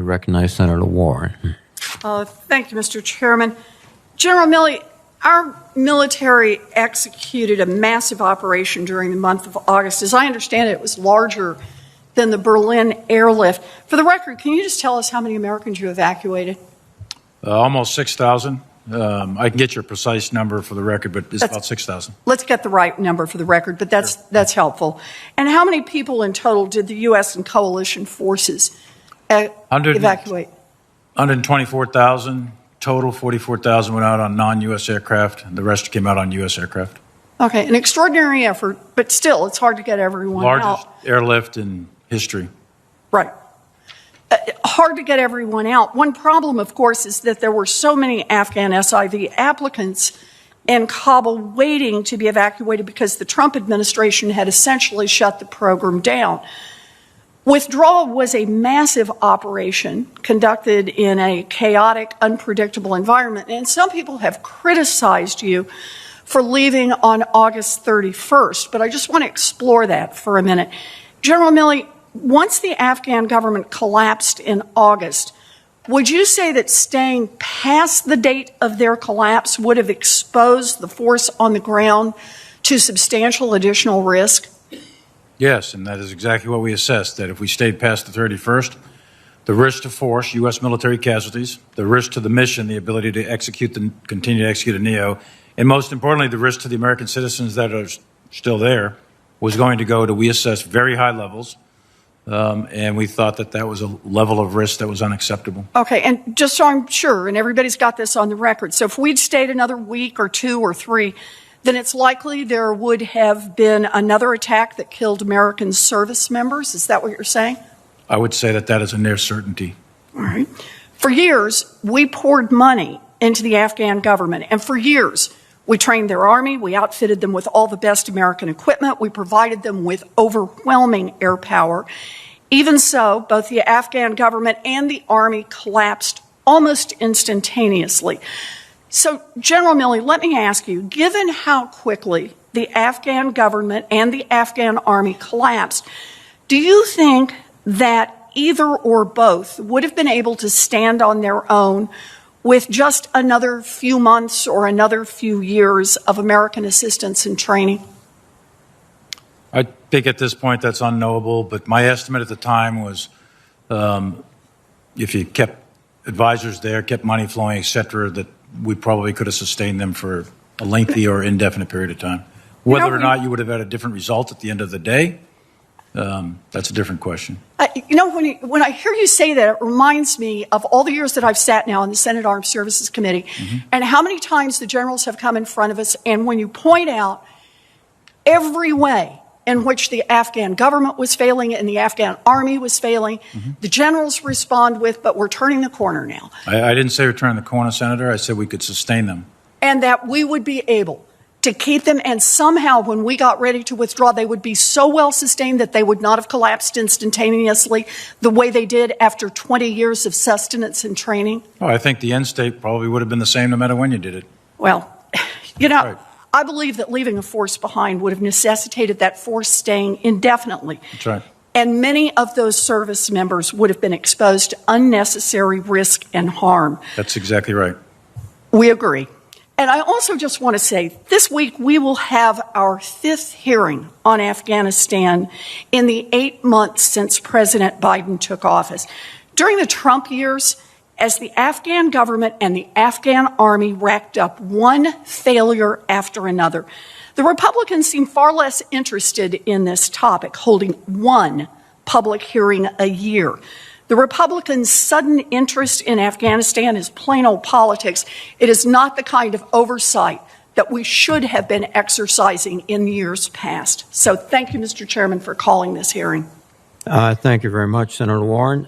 recognize Senator Warren. Thank you, Mr. Chairman. General Milley, our military executed a massive operation during the month of August. As I understand it, it was larger than the Berlin airlift. For the record, can you just tell us how many Americans you evacuated? Almost 6,000. I can get your precise number for the record, but it's about 6,000. Let's get the right number for the record, but that's helpful. And how many people in total did the U.S. and coalition forces evacuate? 124,000 total. 44,000 went out on non-U.S. aircraft, and the rest came out on U.S. aircraft. Okay, an extraordinary effort, but still, it's hard to get everyone out. Largest airlift in history. Right. Hard to get everyone out. One problem, of course, is that there were so many Afghan SIV applicants in Kabul waiting to be evacuated because the Trump administration had essentially shut the program down. Withdrawal was a massive operation conducted in a chaotic, unpredictable environment, and some people have criticized you for leaving on August 31st, but I just want to explore that for a minute. General Milley, once the Afghan government collapsed in August, would you say that staying past the date of their collapse would have exposed the force on the ground to substantial additional risk? Yes, and that is exactly what we assessed, that if we stayed past the 31st, the risk to force, U.S. military casualties, the risk to the mission, the ability to continue to execute a NEO, and most importantly, the risk to the American citizens that are still there was going to go to, we assessed, very high levels. And we thought that that was a level of risk that was unacceptable. Okay, and just so I'm sure, and everybody's got this on the record, so if we'd stayed another week or 2 or 3, then it's likely there would have been another attack that killed American service members. Is that what you're saying? I would say that that is a near certainty. All right. For years, we poured money into the Afghan government, and for years, we trained their army, we outfitted them with all the best American equipment, we provided them with overwhelming air power. Even so, both the Afghan government and the army collapsed almost instantaneously. So, General Milley, let me ask you, given how quickly the Afghan government and the Afghan army collapsed, do you think that either or both would have been able to stand on their own with just another few months or another few years of American assistance and training? I think at this point that's unknowable, but my estimate at the time was if you kept advisors there, kept money flowing, et cetera, that we probably could have sustained them for a lengthy or indefinite period of time. Whether or not you would have had a different result at the end of the day, that's a different question. When I hear you say that, it reminds me of all the years that I've sat now on the Senate Armed Services Committee and how many times the generals have come in front of us, and when you point out every way in which the Afghan government was failing and the Afghan army was failing, the generals respond with, but we're turning the corner now. I didn't say we're turning the corner, Senator. I said we could sustain them. And that we would be able to keep them, and somehow when we got ready to withdraw, they would be so well sustained that they would not have collapsed instantaneously the way they did after 20 years of sustenance and training? Oh, I think the end state probably would have been the same no matter when you did it. Well, right. I believe that leaving a force behind would have necessitated that force staying indefinitely. That's right. And many of those service members would have been exposed to unnecessary risk and harm. That's exactly right. We agree. And I also just want to say, this week we will have our 5th hearing on Afghanistan in the 8 months since President Biden took office. During the Trump years, as the Afghan government and the Afghan army racked up one failure after another, the Republicans seem far less interested in this topic, holding one public hearing a year. The Republicans' sudden interest in Afghanistan is plain old politics. It is not the kind of oversight that we should have been exercising in years past. So thank you, Mr. Chairman, for calling this hearing. Thank you very much, Senator Warren.